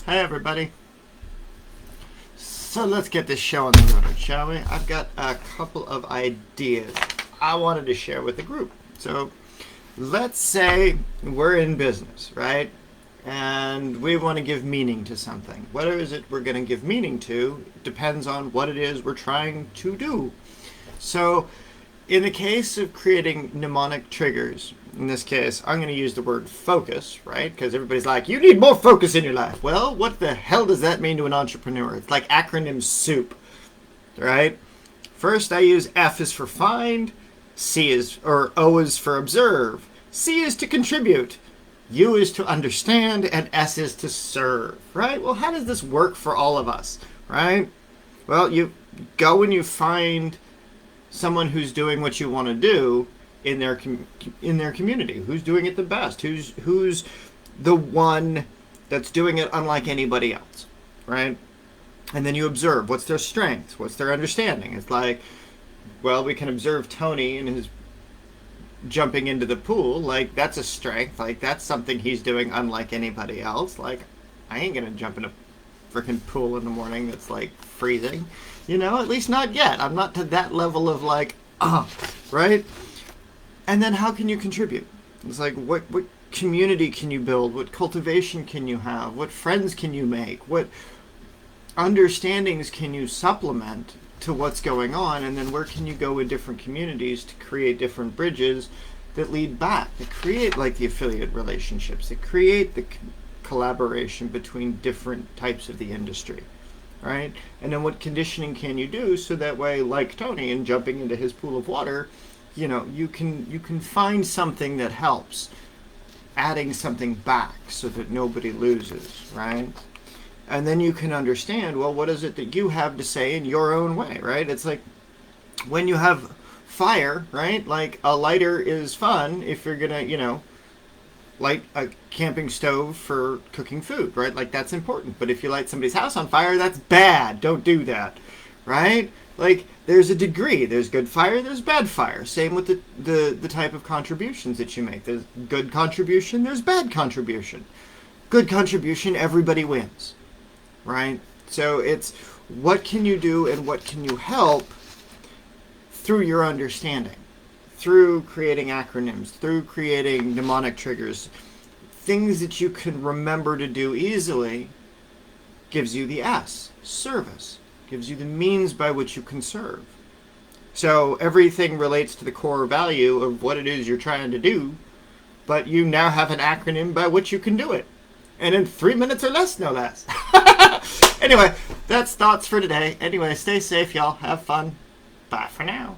Hi, everybody. So let's get this show on the road, shall we? I've got a couple of ideas I wanted to share with the group. So let's say we're in business, right? And we want to give meaning to something. What is it we're going to give meaning to depends on what it is we're trying to do. So in the case of creating mnemonic triggers, in this case, I'm going to use the word focus, right? Because everybody's like, you need more focus in your life. Well, what the hell does that mean to an entrepreneur? It's like acronym soup, right? First, I use F is for find, O is for observe, C is to contribute, U is to understand, and S is to serve, right? Well, how does this work for all of us, right? Well, you go and you find someone who's doing what you want to do in their community, who's doing it the best, who's the one that's doing it unlike anybody else, right? And then you observe what's their strengths, what's their understanding. It's like, well, we can observe Tony and his jumping into the pool, like that's a strength, like that's something he's doing unlike anybody else. Like, I ain't gonna jump in a freaking pool in the morning that's like freezing, at least not yet. I'm not to that level of like, right? And then how can you contribute? It's like, what community can you build? What cultivation can you have? What friends can you make? What understandings can you supplement to what's going on? And then where can you go in different communities to create different bridges that lead back, that create like the affiliate relationships, that create the collaboration between different types of the industry, right? And then what conditioning can you do so that way, like Tony and jumping into his pool of water, you can find something that helps, adding something back so that nobody loses, right? And then you can understand, well, what is it that you have to say in your own way, right? It's like when you have fire, right? Like a lighter is fun if you're gonna, light a camping stove for cooking food, right? Like that's important. But if you light somebody's house on fire, that's bad. Don't do that, right? Like there's a degree. There's good fire, there's bad fire. Same with the type of contributions that you make. There's good contribution, there's bad contribution. Good contribution, everybody wins, right? So it's what can you do and what can you help through your understanding, through creating acronyms, through creating mnemonic triggers, things that you can remember to do easily. Gives you the S, service, gives you the means by which you can serve. So everything relates to the core value of what it is you're trying to do, but you now have an acronym by which you can do it. And in 3 minutes or less, no less. Anyway, that's thoughts for today. Anyway, stay safe, y'all. Have fun. Bye for now.